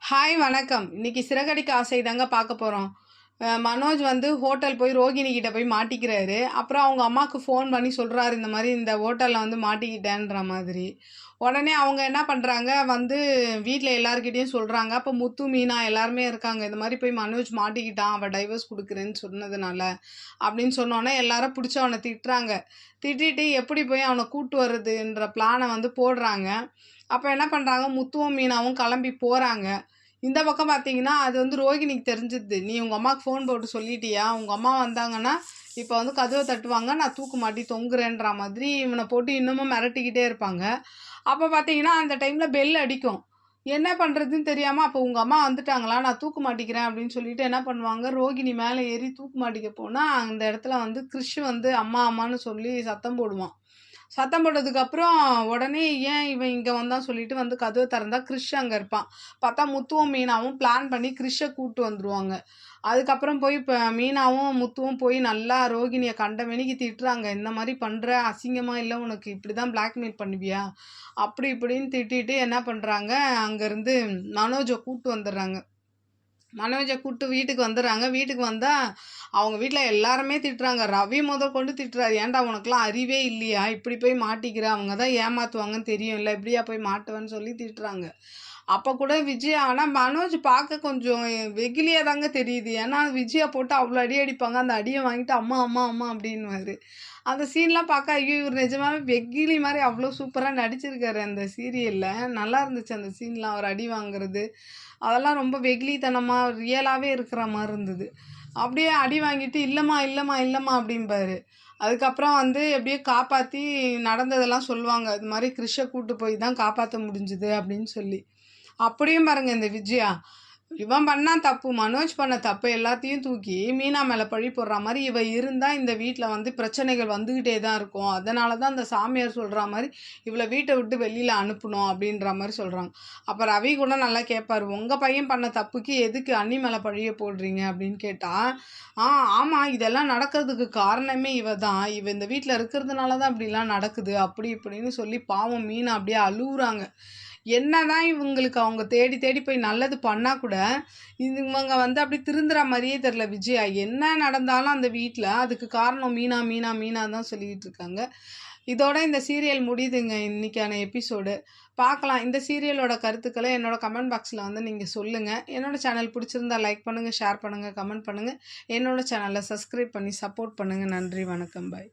Hi வணக்கம். இன்னைக்கு சிறகடிக்க ஆசை தாங்க பார்க்க போகிறோம். மனோஜ் வந்து ஹோட்டல் போய் ரோகிணி கிட்ட போய் மாட்டிக்கிறாரு. அப்புறம் அவங்க அம்மாவுக்கு ஃபோன் பண்ணி சொல்கிறாரு, இந்த மாதிரி இந்த ஹோட்டலில் வந்து மாட்டிக்கிட்டேன்ற மாதிரி. உடனே அவங்க என்ன பண்ணுறாங்க, வந்து வீட்டில் எல்லாருக்கிட்டேயும் சொல்கிறாங்க. அப்போ முத்து, மீனா எல்லாருமே இருக்காங்க. இந்த மாதிரி போய் மனோஜ் மாட்டிக்கிட்டான், அவள் டைவர்ஸ் கொடுக்குறேன்னு சொன்னதுனால அப்படின்னு சொன்னோன்னே எல்லாரும் பிடிச்சி அவனை திட்டுறாங்க. திட்டிட்டு எப்படி போய் அவனை கூட்டு வர்றதுன்ற பிளானை வந்து போடுறாங்க. அப்போ என்ன பண்ணுறாங்க, முத்துவும் மீனாவும் கிளம்பி போகிறாங்க. இந்த பக்கம் பார்த்தீங்கன்னா, அது வந்து ரோகிணிக்கு தெரிஞ்சிருது. "நீ உங்கள் அம்மாவுக்கு ஃபோன் போட்டு சொல்லிட்டியா? உங்கள் அம்மா வந்தாங்கன்னா, இப்போ வந்து கதவை தட்டுவாங்க, நான் தூக்கு மாட்டி தொங்குறேன்ற" மாதிரி இவனை போட்டு இன்னமும் மிரட்டிக்கிட்டே இருப்பாங்க. அப்போ பார்த்தீங்கன்னா, அந்த டைமில் பெல் அடிக்கும். என்ன பண்ணுறதுன்னு தெரியாமல், "அப்போ உங்கள் அம்மா வந்துட்டாங்களா? நான் தூக்கு மாட்டிக்கிறேன்" அப்படின்னு சொல்லிட்டு என்ன பண்ணுவாங்க, ரோகிணி மேலே ஏறி தூக்கு மாட்டிக்க போனால், அந்த இடத்துல வந்து கிறிஷ் வந்து அம்மா அம்மான்னு சொல்லி சத்தம் போடுவான். சத்தம் போட்டதுக்கப்புறம் உடனே ஏன் இவன் இங்கே வந்தான் சொல்லிட்டு வந்து கதவை திறந்தா கிறிஷ் அங்கே இருப்பான். பார்த்தா முத்துவும் மீனாவும் பிளான் பண்ணி கிறிஷை கூப்பிட்டு வந்துருவாங்க. அதுக்கப்புறம் போய் இப்போ மீனாவும் முத்துவும் போய் நல்லா ரோகிணியை கண்டமேனிக்கு திட்டுறாங்க. "இந்த மாதிரி பண்ணுற அசிங்கமாக இல்லை உனக்கு, இப்படி தான் பிளாக்மெயில் பண்ணுவியா?" அப்படி இப்படின்னு திட்டிட்டு என்ன பண்ணுறாங்க, அங்கேருந்து மனோஜை கூப்பிட்டு வந்துடுறாங்க. மனோஜை கூப்பிட்டு வீட்டுக்கு வந்துடுறாங்க. வீட்டுக்கு வந்தால் அவங்க வீட்டில் எல்லாருமே திட்டுறாங்க. ரவி முதற்கொண்டு திட்டுறாரு. "ஏன்டா உனக்குலாம் அறிவே இல்லையா? இப்படி போய் மாட்டிக்கிற, அவங்க தான் ஏமாற்றுவாங்கன்னு தெரியும்ல, இப்படியா போய் மாட்டுவேன்னு" சொல்லி திட்டுறாங்க. அப்போ கூட விஜயா, ஆனால் மனோஜ் பார்க்க கொஞ்சம் வெகுலியாக தாங்க தெரியுது. ஏன்னா விஜயா போட்டு அவ்வளோ அடி அடிப்பாங்க. அந்த அடியை வாங்கிட்டு அம்மா அம்மா அம்மா அப்படின்னுவாரு. அந்த சீன்லாம் பார்க்க ஐயோ இவர் நிஜமாவே வெகிலி மாதிரி அவ்வளோ சூப்பராக நடிச்சிருக்காரு அந்த சீரியலில். நல்லா இருந்துச்சு அந்த சீன்லாம், அவர் அடி வாங்குறது அதெல்லாம் ரொம்ப வெகுளித்தனமாக ரியலாகவே இருக்கிற மாதிரி இருந்தது. அப்படியே அடி வாங்கிட்டு "இல்லைம்மா இல்லைம்மா இல்லைம்மா" அப்படிம்பாரு. அதுக்கப்புறம் வந்து எப்படியோ காப்பாற்றி நடந்ததெல்லாம் சொல்லுவாங்க. இது மாதிரி கிறிஷை கூட்டு போய் தான் காப்பாற்ற முடிஞ்சுது அப்படின்னு சொல்லி. அப்படியும் பாருங்க இந்த விஜயா, இவன் பண்ணா தப்பு, மனோஜ் பண்ண தப்பு எல்லாத்தையும் தூக்கி மீனா மேலே பழி போடுற மாதிரி இவ இருந்தால் இந்த வீட்டில் வந்து பிரச்சனைகள் வந்துக்கிட்டே தான் இருக்கும். அதனால தான் அந்த சாமியார் சொல்கிற மாதிரி இவளை வீட்டை விட்டு வெளியில் அனுப்பணும் அப்படின்ற மாதிரி சொல்கிறாங்க. அப்போ ரவி கூட நல்லா கேட்பார், "உங்கள் பையன் பண்ண தப்புக்கு எதுக்கு அண்ணி மேலே பழிய போடுறீங்க?" அப்படின்னு கேட்டால், ஆமாம், இதெல்லாம் நடக்கிறதுக்கு காரணமே இவ தான், இவ இந்த வீட்டில் இருக்கிறதுனால தான் இப்படிலாம் நடக்குது" அப்படி இப்படின்னு சொல்லி பாவம் மீனா அப்படியே அழுகுறாங்க. என்னதான் இவங்களுக்கு அவங்க தேடி தேடி போய் நல்லது பண்ணா கூட, இவங்க வந்து அப்படி திருந்துற மாரியே தெரியல விஜயா. என்ன நடந்தாலும் அந்த வீட்ல அதுக்கு காரணம் மீனா, மீனா, மீனா தான் சொல்லிட்டு இருக்காங்க. இதோட இந்த சீரியல் முடியுதுங்க இன்னைக்கான எபிசோடு. பார்க்கலாம். இந்த சீரியலோட கருத்துக்கள என்னோட கமெண்ட் பாக்ஸ்ல வந்து நீங்க சொல்லுங்க. என்னோட சேனல் பிடிச்சிருந்தா லைக் பண்ணுங்க, ஷேர் பண்ணுங்க, கமெண்ட் பண்ணுங்க. என்னோட சேனல சப்ஸ்கிரைப் பண்ணி சப்போர்ட் பண்ணுங்க. நன்றி, வணக்கம், பாய்.